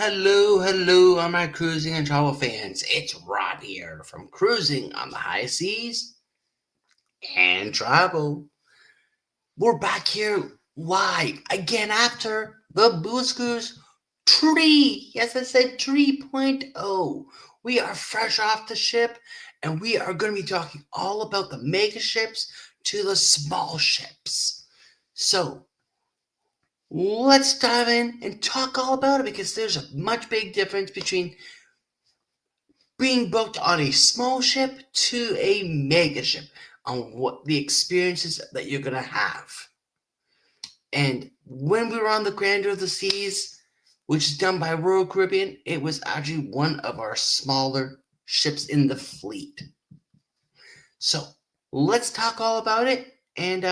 hello, all my cruising and travel fans. It's Rod here from Cruising on the High Seas and Travel. We're back here live again after the Booze Cruise 3. Yes, I said 3.0. We are fresh off the ship and we are going to be talking all about the mega ships to the small ships. So, let's dive in and talk all about it because there's a much big difference between being booked on a small ship to a mega ship on what the experiences that you're going to have. And when we were on the Grandeur of the Seas, which is done by Royal Caribbean, it was actually one of our smaller ships in the fleet. So let's talk all about it, and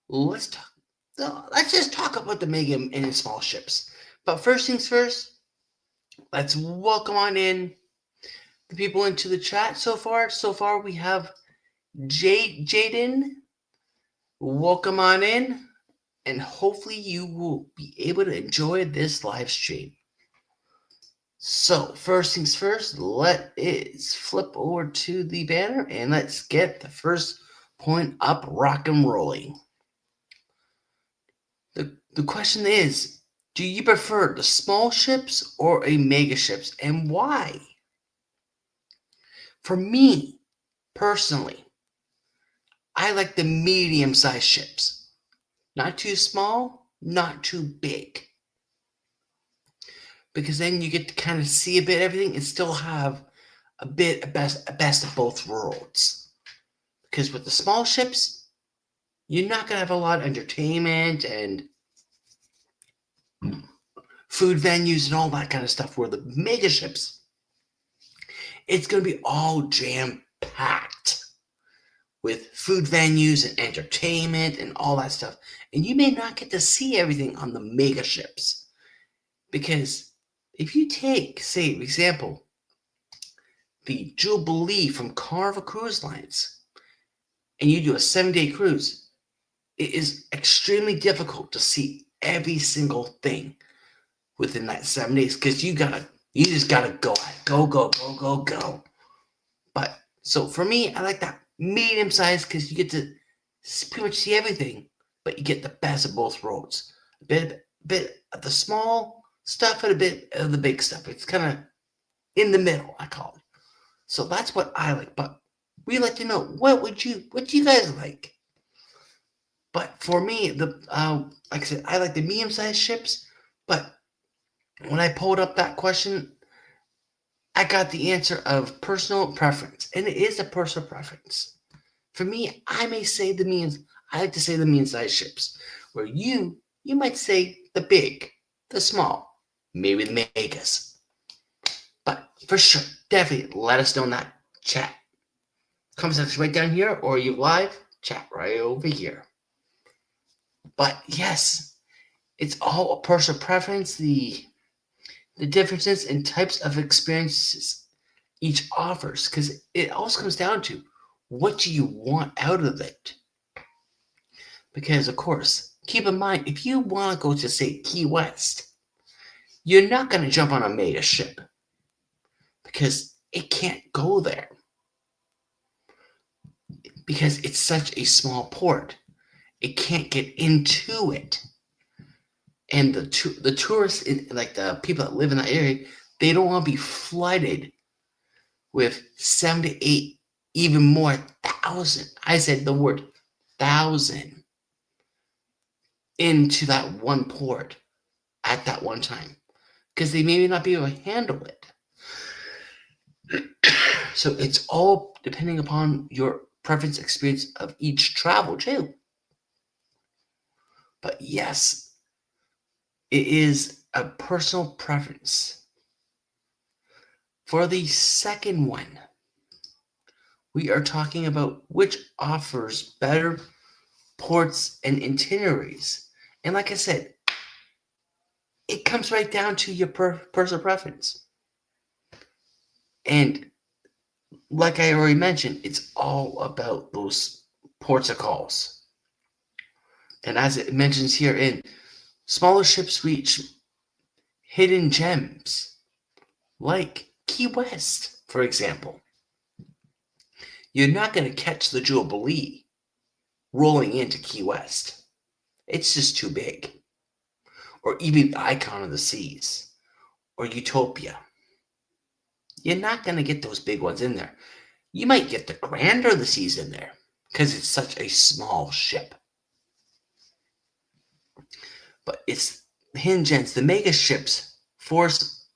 let's just talk about the mega and the small ships. But first things first, let's welcome on in the people into the chat so far. So far, we have Jaden. Welcome on in, and hopefully you will be able to enjoy this live stream. So first things first, let's flip over to the banner and let's get the first point up, rock and rolling. The question is, do you prefer the small ships or a mega ships, and why? For me, personally, I like the medium-sized ships. Not too small, not too big. Because then you get to kind of see a bit of everything and still have a best of both worlds. Because with the small ships, you're not going to have a lot of entertainment and food venues and all that kind of stuff. Where the mega ships, it's going to be all jam-packed with food venues and entertainment and all that stuff. And you may not get to see everything on the mega ships. Because if you take, say, for example, the Jubilee from Carnival Cruise Lines, and you do a 7-day cruise, it is extremely difficult to see every single thing within that 7 days because you just gotta go. But so for me, I like that medium size because you get to pretty much see everything, but you get the best of both worlds. A bit of the small stuff and a bit of the big stuff. It's kind of in the middle, I call it. So that's what I like. But we'd like to know what do you guys like? But for me, like I said, I like the medium-sized ships. But when I pulled up that question, I got the answer of personal preference, and it is a personal preference. For me, I like to say the medium-sized ships, where you might say the big, the small, maybe the megas. But for sure, definitely let us know in that chat. Comment section right down here, or you live, chat right over here. But yes, it's all a personal preference. The differences in types of experiences each offers, because it also comes down to what do you want out of it. Because of course, keep in mind, if you want to go to, say, Key West, you're not going to jump on a mega ship because it can't go there because it's such a small port. It can't get into it. And the tourists, like the people that live in that area, they don't want to be flooded with 7 to 8, even more thousand. I said the word 1,000 into that one port at that one time because they may not be able to handle it. So it's all depending upon your preference experience of each travel too. But yes, it is a personal preference. For the second one, we are talking about which offers better ports and itineraries. And like I said, it comes right down to your personal preference. And like I already mentioned, it's all about those ports of calls. And as it mentions here, in smaller ships reach hidden gems like Key West, for example. You're not going to catch the Jubilee rolling into Key West. It's just too big. Or even Icon of the Seas or Utopia. You're not going to get those big ones in there. You might get the Grandeur of the Seas in there because it's such a small ship. But it's hidden gems, the mega ships force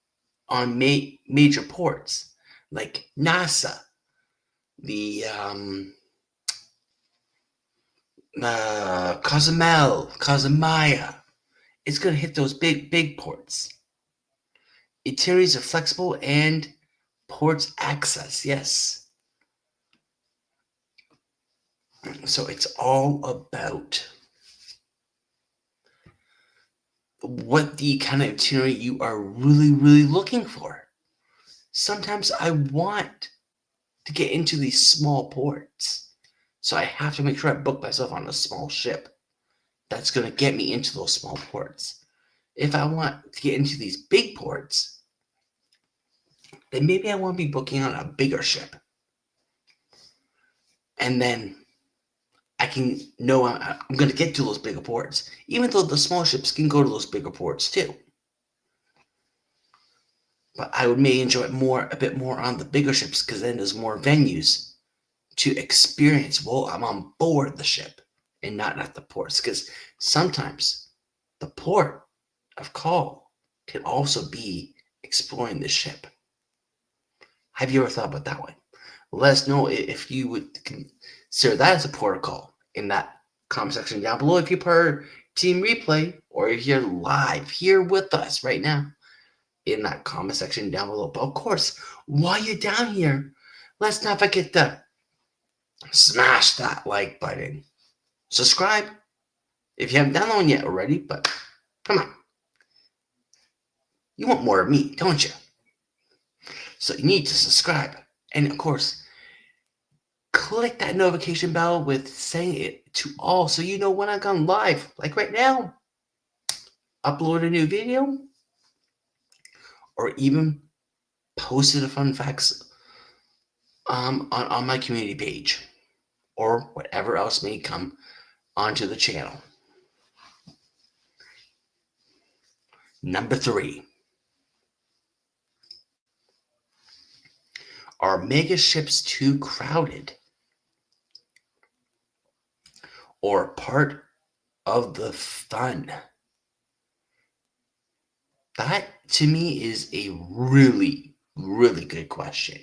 on major ports like NASA, the Cozumel. It's going to hit those big ports. Itineraries are flexible and ports access, yes. So it's all about what the kind of itinerary you are really looking for. Sometimes I want to get into these small ports, so I have to make sure I book myself on a small ship that's going to get me into those small ports. If I want to get into these big ports, then maybe I want to be booking on a bigger ship. And then I can know I'm going to get to those bigger ports, even though the small ships can go to those bigger ports too. But I may enjoy it a bit more on the bigger ships because then there's more venues to experience while I'm on board the ship and not at the ports. Because sometimes the port of call can also be exploring the ship. Have you ever thought about that one? Let us know if you would consider that as a port of call in that comment section down below. If you prefer team replay or if you're live here with us right now in that comment section down below. But of course, while you're down here, let's not forget to smash that like button. Subscribe if you haven't done that one yet already, but come on. You want more of me, don't you? So you need to subscribe. And of course, click that notification bell with saying it to all so you know when I come live. Like right now, upload a new video or even posted a fun facts on my community page or whatever else may come onto the channel. Number 3. Are mega ships too crowded or part of the fun? That to me is a really good question.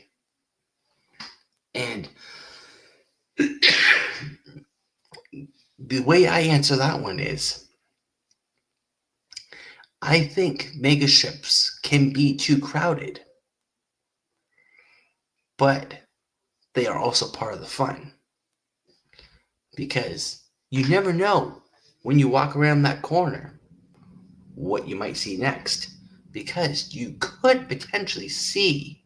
And the way I answer that one is I think mega ships can be too crowded, but they are also part of the fun. Because you never know when you walk around that corner what you might see next. Because you could potentially see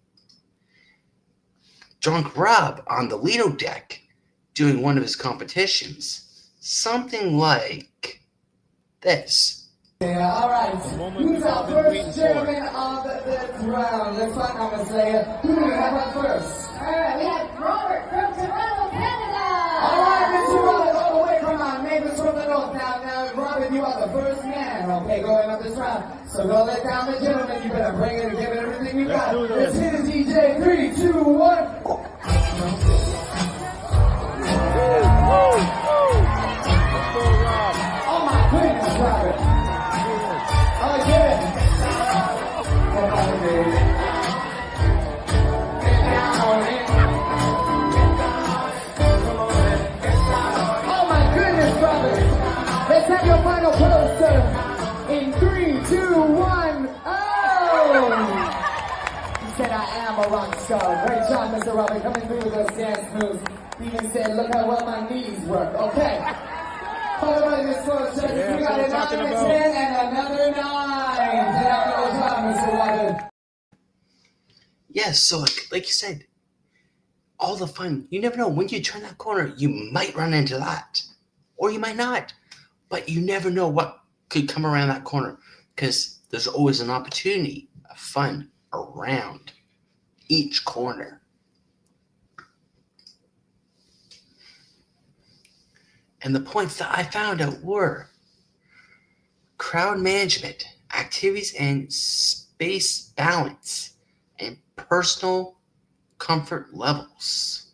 Drunk Rob on the Lido deck doing one of his competitions. Something like this. Yeah, all right. Who's our first gentleman of this round? Let's find out, Miss Leia. Who do we have up first? All right, we have Robert from Toronto, Canada. All right, Mr. Robert, all the way from our neighbors from the north. Now, Robert, you are the first man, okay, going up this round. So don't let down the gentleman. You better bring it and give it everything you got. Let's hit it, DJ. 3, 2, 1. Oh my goodness, Robert. Oh, yeah. Come on, baby. Get down on it. Oh, my goodness, brother. Let's have your final pose, sir. In 3, 2, 1. Oh! He said, I am a rock star. Great job, Mr. Robert, coming through with those dance moves. He even said, look how well my knees work. Okay. Hold on, Miss Flores. We got a 9 and 10 and another 9. Phenomenal job, Mr. Robert. Yes, so like you said, all the fun. You never know. When you turn that corner, you might run into that. Or you might not. But you never know what could come around that corner. Because there's always an opportunity of fun around each corner. And the points that I found out were crowd management, activities and space balance, and personal comfort levels.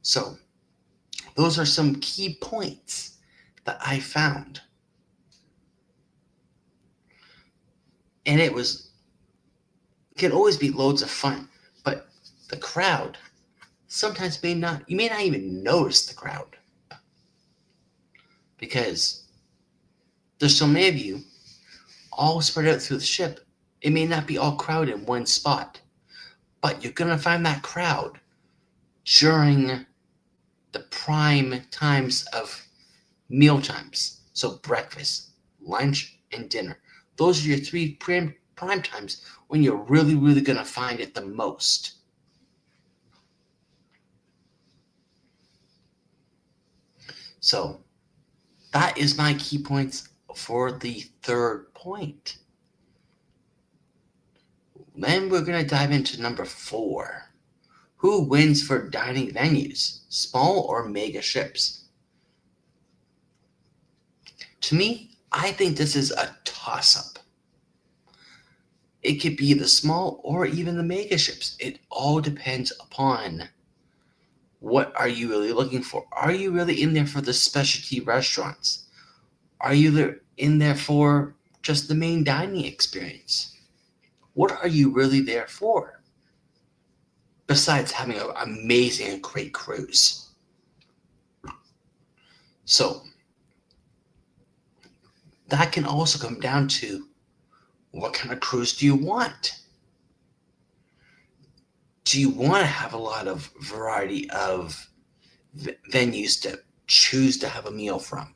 So, those are some key points that I found. And it can always be loads of fun, but the crowd sometimes you may not even notice the crowd because there's so many of you all spread out through the ship. It may not be all crowded in one spot, but you're going to find that crowd during the prime times of meal times. So breakfast, lunch, and dinner. Those are your three prime times when you're really, really going to find it the most. So that is my key points for the third point. Then we're going to dive into number 4. Who wins for dining venues, small or mega ships? To me, I think this is a toss-up. It could be the small or even the mega ships. It all depends upon what are you really looking for. Are you really in there for the specialty restaurants? Are you in there for just the main dining experience? What are you really there for? Besides having an amazing and great cruise. So, that can also come down to what kind of cruise do you want? Do you want to have a lot of variety of venues to choose to have a meal from?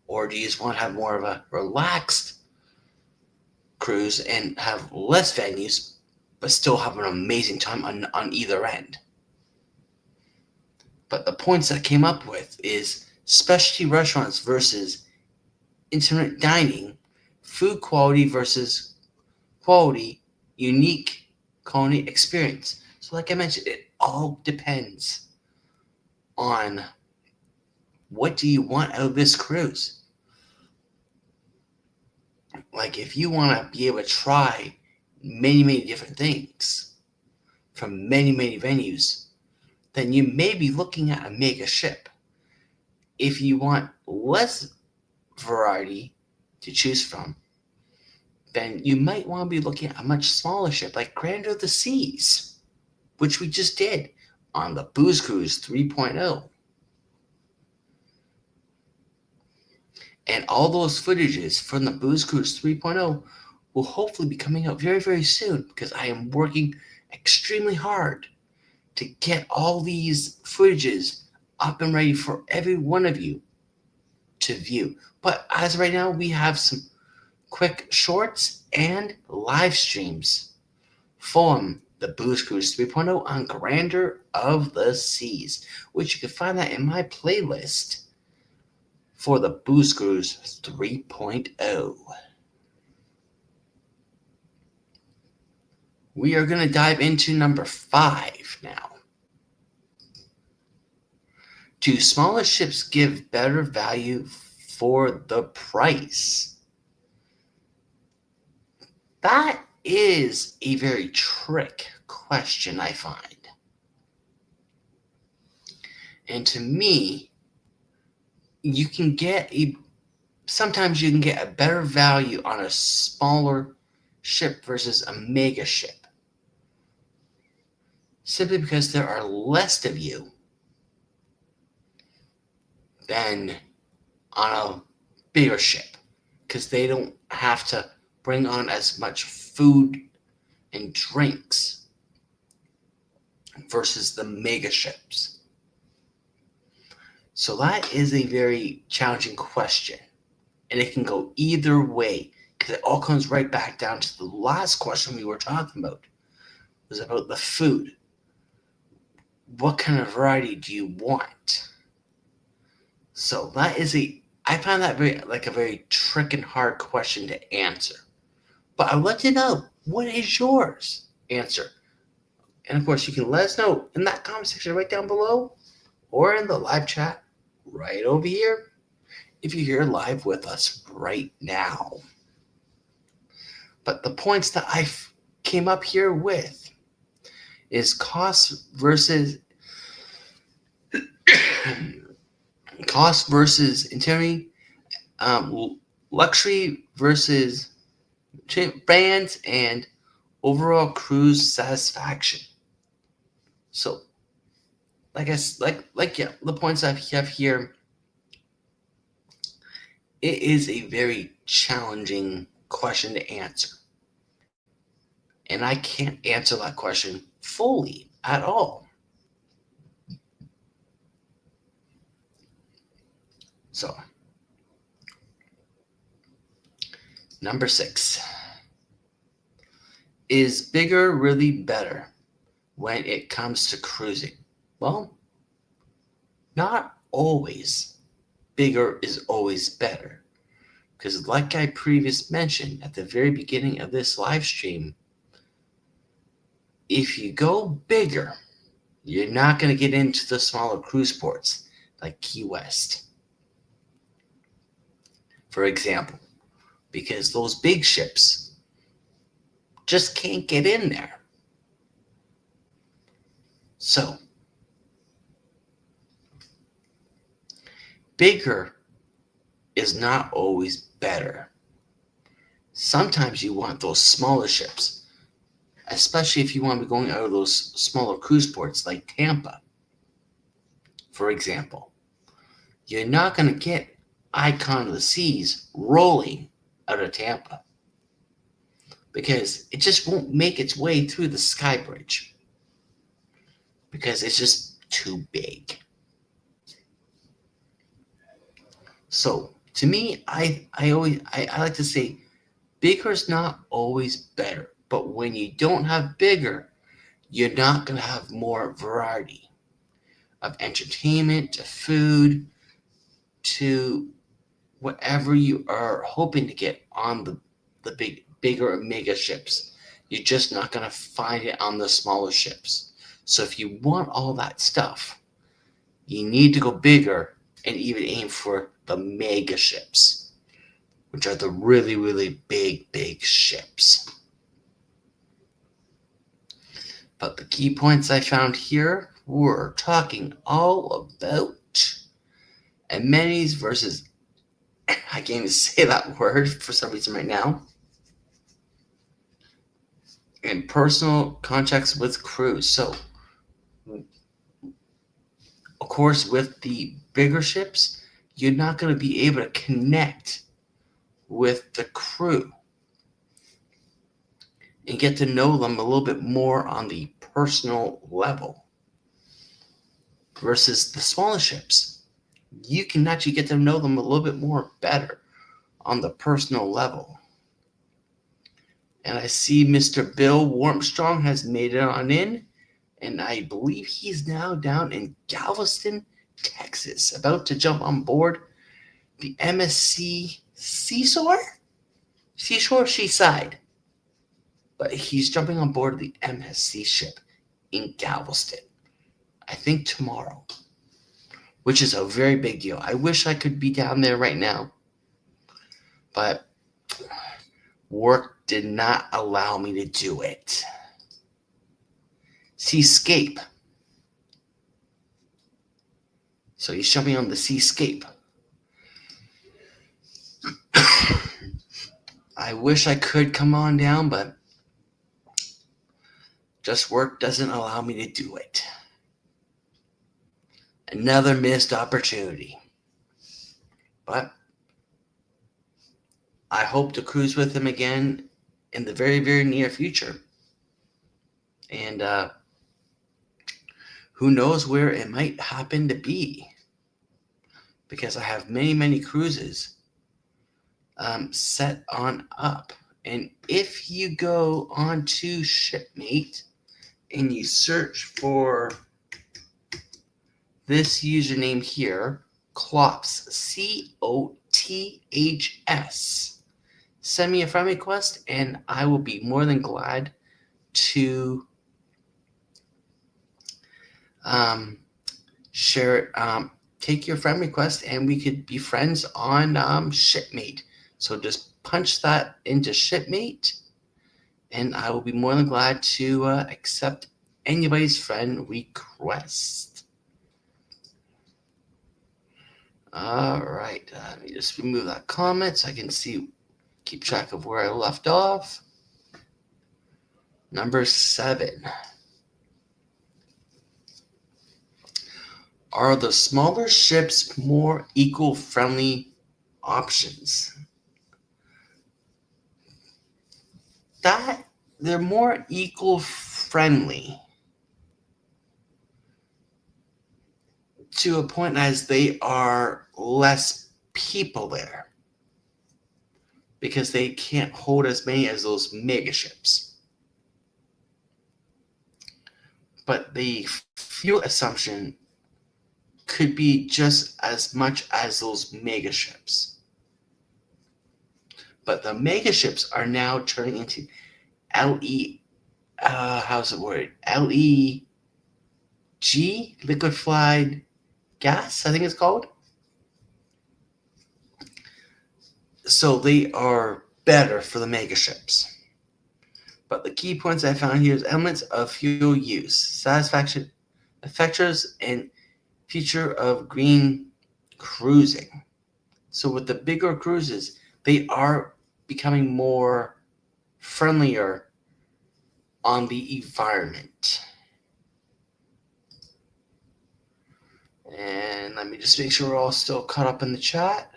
Or do you just want to have more of a relaxed cruise and have less venues, but still have an amazing time on either end? But the points that I came up with is specialty restaurants versus intimate dining, food quality versus quality, unique culinary experience. So like I mentioned, it all depends on what do you want out of this cruise. Like if you want to be able to try many, many different things from many, many venues, then you may be looking at a mega ship. If you want less variety to choose from, then you might want to be looking at a much smaller ship like Grandeur of the Seas, which we just did on the Booze Cruise 3.0. And all those footages from the Booze Cruise 3.0 will hopefully be coming out very, very soon because I am working extremely hard to get all these footages up and ready for every one of you to view. But as of right now, we have some quick shorts and live streams from the Booze Cruise 3.0 on Grandeur of the Seas, which you can find that in my playlist for the Booze Cruise 3.0. We are going to dive into number 5 now. Do smaller ships give better value for the price? That is a very trick question, I find. And to me, sometimes you can get a better value on a smaller ship versus a mega ship. Simply because there are less of you than on a bigger ship. Because they don't have to bring on as much food and drinks versus the mega ships. So that is a very challenging question. And it can go either way because it all comes right back down to the last question we were talking about. It was about the food. What kind of variety do you want? So that is I I find that a very trick and hard question to answer. But I would like to know, what is yours? Answer. And of course, you can let us know in that comment section right down below or in the live chat right over here if you're here live with us right now. But the points that I came up here with is cost versus itinerary, luxury versus brands, and overall cruise satisfaction. So, the points I have here, it is a very challenging question to answer, and I can't answer that question fully at all. So, number 6. Is bigger really better when it comes to cruising? Well, not always. Bigger is always better. Because like I previously mentioned at the very beginning of this live stream, if you go bigger, you're not going to get into the smaller cruise ports like Key West, for example, because those big ships just can't get in there. So, bigger is not always better. Sometimes you want those smaller ships, especially if you want to be going out of those smaller cruise ports like Tampa, for example. You're not going to get Icon of the Seas rolling out of Tampa because it just won't make its way through the Sky Bridge because it's just too big. So to me, I like to say bigger is not always better, but when you don't have bigger, you're not going to have more variety of entertainment, to food, to whatever you are hoping to get on the bigger mega ships. You're just not going to find it on the smaller ships. So if you want all that stuff, you need to go bigger and even aim for the mega ships, which are the really, really big ships. But the key points I found here were talking all about amenities versus, I can't even say that word for some reason right now, and personal contacts with crews. So, of course, with the bigger ships, you're not going to be able to connect with the crew and get to know them a little bit more on the personal level versus the smaller ships. You can actually get to know them a little bit more better on the personal level. And I see Mr. Bill Warmstrong has made it on in, and I believe he's now down in Galveston, Texas, about to jump on board the MSC Seashore, Seaside. But he's jumping on board the MSC ship in Galveston, I think tomorrow, which is a very big deal. I wish I could be down there right now, but work did not allow me to do it. Seascape. So he's jumping on the Seascape. I wish I could come on down, but just work doesn't allow me to do it. Another missed opportunity. But I hope to cruise with him again in the very, very near future. And who knows where it might happen to be. Because I have many, many cruises set on up. And if you go on to Shipmate and you search for this username here, Clops, VTHS. Send me a friend request, and I will be more than glad to share it. Take your friend request, and we could be friends on Shipmate. So just punch that into Shipmate, and I will be more than glad to accept anybody's friend request. All right, let me just remove that comment so I can keep track of where I left off. Number 7. Are the smaller ships more eco-friendly options? That they're more eco-friendly to a point as they are less people there because they can't hold as many as those mega ships. But the fuel assumption could be just as much as those mega ships. But the mega ships are now turning into LEG, liquefied gas, I think it's called. So they are better for the mega ships. But the key points I found here is elements of fuel use, satisfaction, effectors, and future of green cruising. So with the bigger cruises, they are becoming more friendlier on the environment. And let me just make sure we're all still caught up in the chat.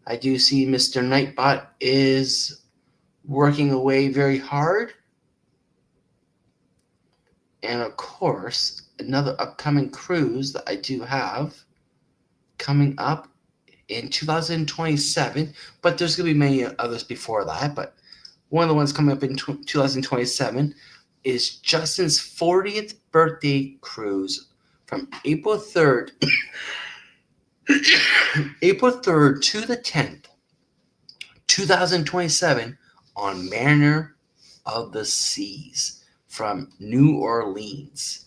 I do see Mr. Nightbot is working away very hard. And of course, another upcoming cruise that I do have coming up in 2027, but there's going to be many others before that. But one of the ones coming up in 2027 is Justin's 40th birthday cruise from April 3rd, April 3rd to the 10th, 2027 on Mariner of the Seas from New Orleans.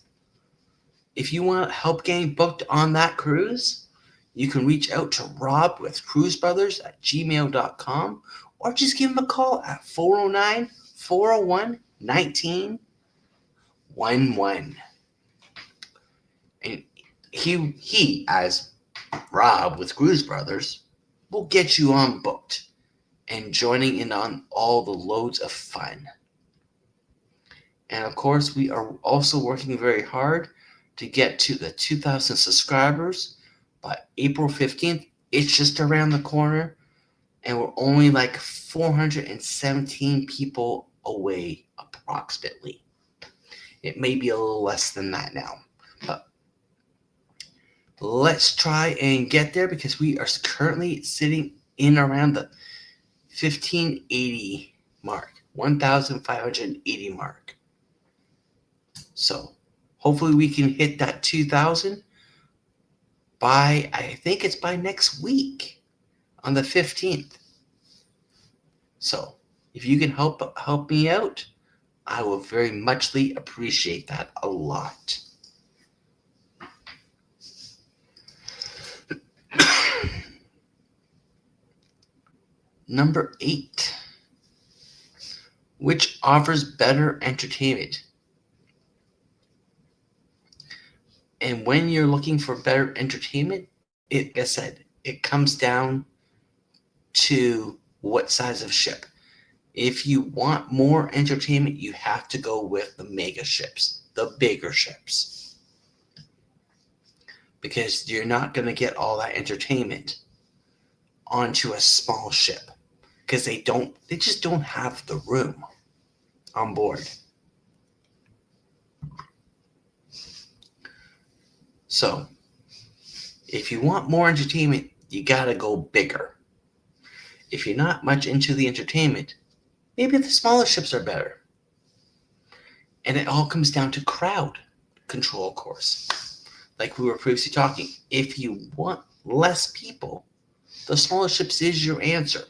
If you want help getting booked on that cruise, you can reach out to Rob with cruisebrothers@gmail.com or just give him a call at 409-401-1911. And he, as Rob with Cruise Brothers, will get you on booked and joining in on all the loads of fun. And of course, we are also working very hard to get to the 2,000 subscribers by April 15th. It's just around the corner, and we're only like 417 people away approximately. It may be a little less than that now, but let's try and get there because we are currently sitting in around the 1580 mark, 1,580 mark. So hopefully we can hit that 2,000 by, I think it's by next week on the 15th. So if you can help me out, I will very muchly appreciate that a lot. Number 8, which offers better entertainment? And when you're looking for better entertainment, like I said, it comes down to what size of ship. If you want more entertainment, you have to go with the mega ships, the bigger ships. Because you're not going to get all that entertainment onto a small ship. Because they just don't have the room on board. So, if you want more entertainment, you gotta go bigger. If you're not much into the entertainment, maybe the smaller ships are better. And it all comes down to crowd control, of course. Like we were previously talking, if you want less people the smaller ships is your answer.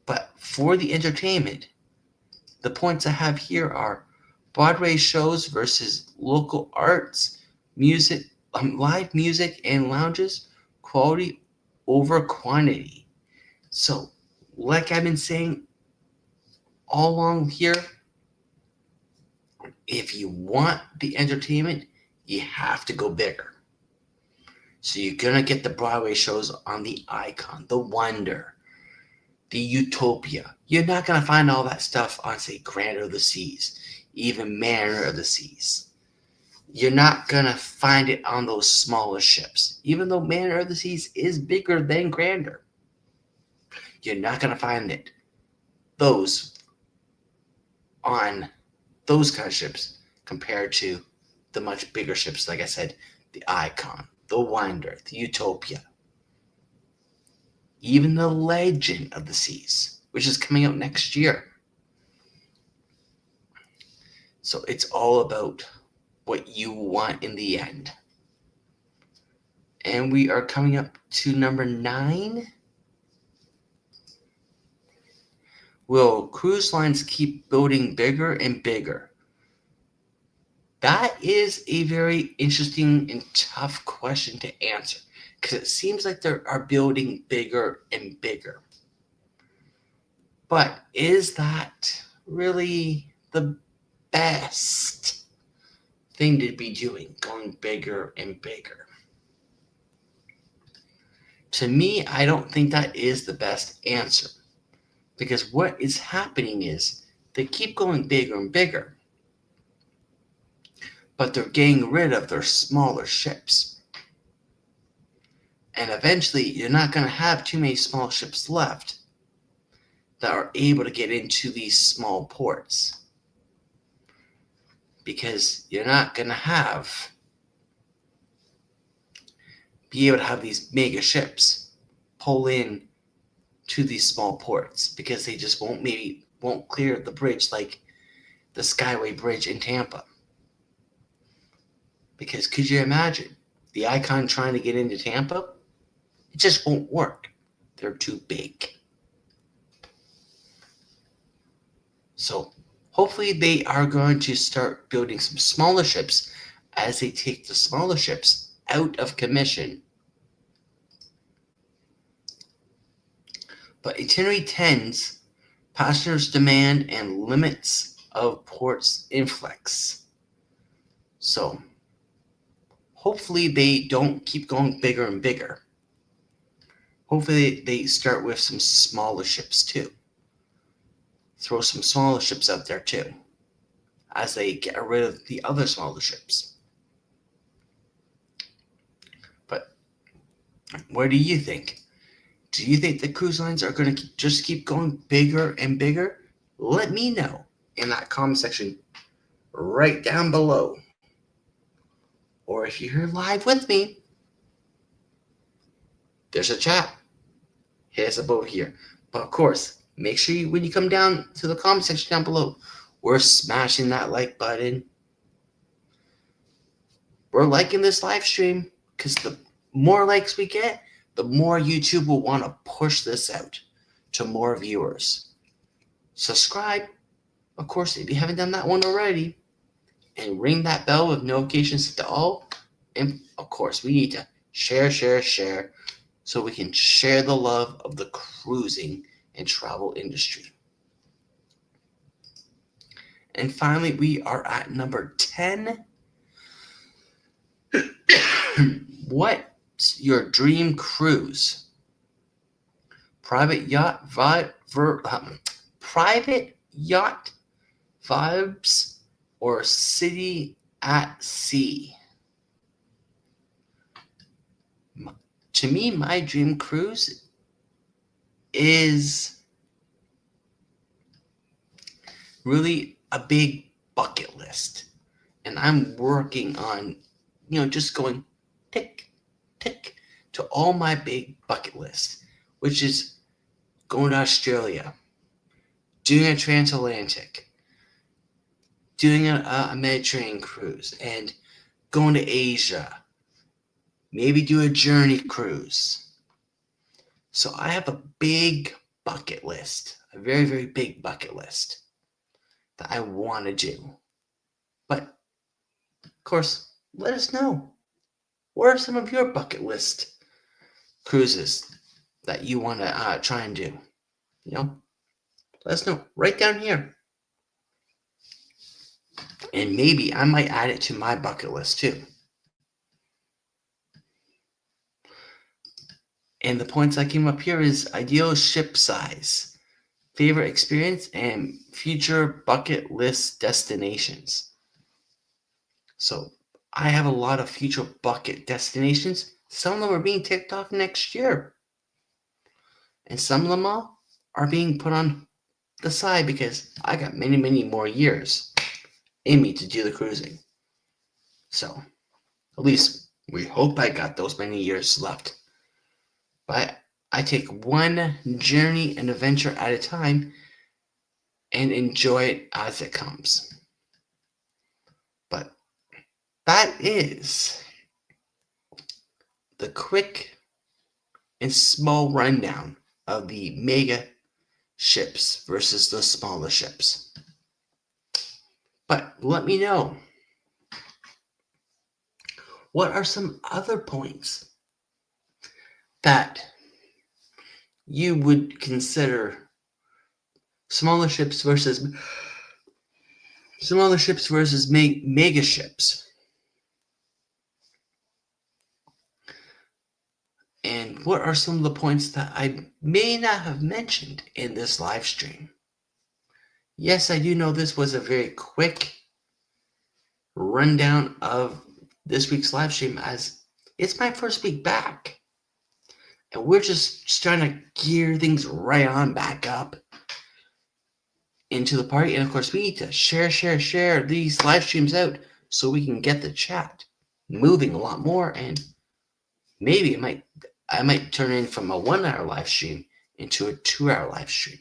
But for the entertainment, the points I have here are Broadway shows versus local arts, music, live music and lounges, quality over quantity. So, like I've been saying all along here, if you want the entertainment, you have to go bigger. So you're going to get the Broadway shows on the Icon, the Wonder, the Utopia. You're not going to find all that stuff on, say, Grandeur of the Seas, even Mariner of the Seas. You're not going to find it on those smaller ships, even though Mariner of the Seas is bigger than Grandeur. You're not going to find it. Those on those kind of ships compared to the much bigger ships, like I said, the Icon, the Wonder, the Utopia, even the Legend of the Seas, which is coming out next year. So it's all about what you want in the end. And we are coming up to number 9. Will cruise lines keep building bigger and bigger? That is a very interesting and tough question to answer, because it seems like they are building bigger and bigger. But is that really the best thing to be doing, going bigger and bigger? To me, I don't think that is the best answer, because what is happening is they keep going bigger and bigger, but they're getting rid of their smaller ships. And eventually, you're not going to have too many small ships left that are able to get into these small ports, because you're not going to be able to have these mega ships pull in to these small ports, because they just won't clear the bridge, like the Skyway Bridge in Tampa. Because could you imagine the Icon trying to get into Tampa? It just won't work. They're too big. So hopefully they are going to start building some smaller ships as they take the smaller ships out of commission. But Itinerary 10's passengers' demand and limits of ports influx. So hopefully they don't keep going bigger and bigger. Hopefully they start with some smaller ships too. Throw some smaller ships out there too, as they get rid of the other smaller ships. But what do you think? Do you think the cruise lines are going to just keep going bigger and bigger? Let me know in that comment section right down below. Or if you're here live with me, there's a chat. Hit us up over here. But of course, make sure when you come down to the comment section down below, we're smashing that like button. We're liking this live stream, because the more likes we get, the more YouTube will want to push this out to more viewers. Subscribe, of course, if you haven't done that one already, and ring that bell with notifications set to all. And of course, we need to share, so we can share the love of the cruising and travel industry. And finally, we are at number 10. What's your dream cruise? Private yacht vibes or city at sea? To me, my dream cruise is really a big bucket list. And I'm working on, just going tick, tick to all my big bucket list, which is going to Australia, doing a transatlantic, doing a Mediterranean cruise, and going to Asia, maybe do a journey cruise. So I have a big bucket list, a very, very big bucket list that I want to do. But, of course, let us know. What are some of your bucket list cruises that you want to try and do? Let us know right down here. And maybe I might add it to my bucket list too. And the points I came up here is ideal ship size, favorite experience, and future bucket list destinations. So I have a lot of future bucket destinations. Some of them are being ticked off next year. And some of them are being put on the side because I got many, many more years in me to do the cruising. So at least we hope I got those many years left. But I take one journey and adventure at a time and enjoy it as it comes. But that is the quick and small rundown of the mega ships versus the smaller ships. But let me know, what are some other points that you would consider smaller ships versus mega ships? And what are some of the points that I may not have mentioned in this live stream? Yes, I do know this was a very quick rundown of this week's live stream, as it's my first week back. And we're just trying to gear things right on back up into the party. And of course, we need to share these live streams out so we can get the chat moving a lot more. And maybe I might turn in from a 1 hour live stream into a 2 hour live stream,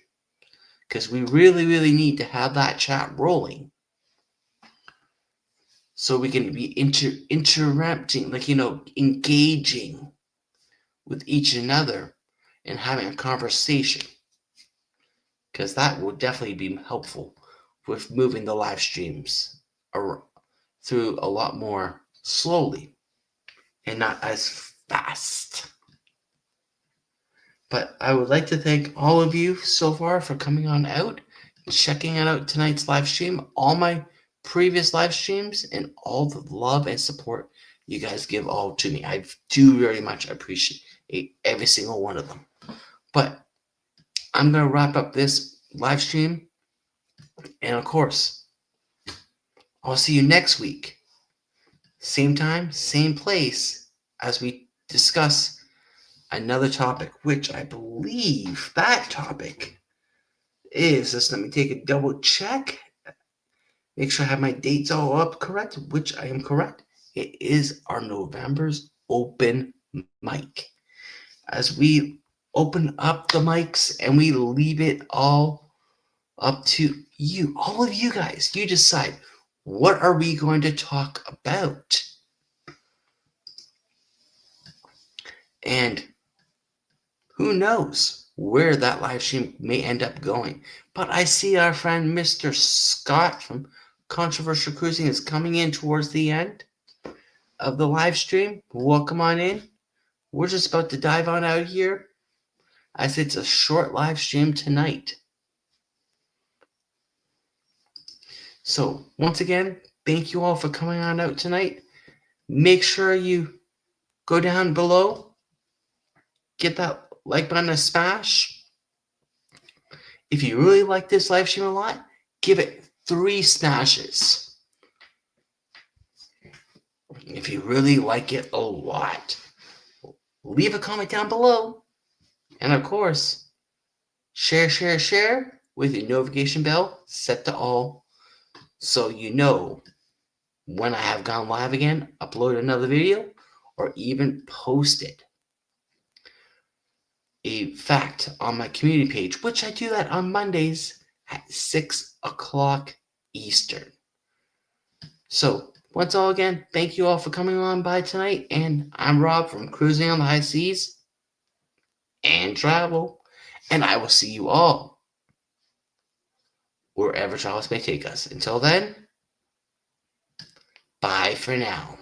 because we really, really need to have that chat rolling so we can be interrupting, engaging with each another and having a conversation, because that will definitely be helpful with moving the live streams through a lot more slowly and not as fast. But I would like to thank all of you so far for coming on out, checking out tonight's live stream, all my previous live streams, and all the love and support you guys give all to me. I do very much appreciate every single one of them. But I'm going to wrap up this live stream. And of course, I'll see you next week. Same time, same place, as we discuss another topic, which I believe that topic is, just let me take a double check. Make sure I have my dates all up correct, which I am correct. It is our November's open mic. As we open up the mics and we leave it all up to you, all of you guys. You decide, what are we going to talk about? And who knows where that live stream may end up going. But I see our friend Mr. Scott from Controversial Cruising is coming in towards the end of the live stream. Welcome on in. We're just about to dive on out here, as it's a short live stream tonight. So once again, thank you all for coming on out tonight. Make sure you go down below, get that like button a smash. If you really like this live stream a lot, give it 3 smashes. If you really like it a lot, leave a comment down below. And of course, share with your notification bell set to all, so you know when I have gone live again, upload another video, or even posted a fact on my community page, which I do that on Mondays at 6 o'clock Eastern. So once all again, thank you all for coming on by tonight. And I'm Rob from Cruising on the High Seas and Travel. And I will see you all wherever travels may take us. Until then, bye for now.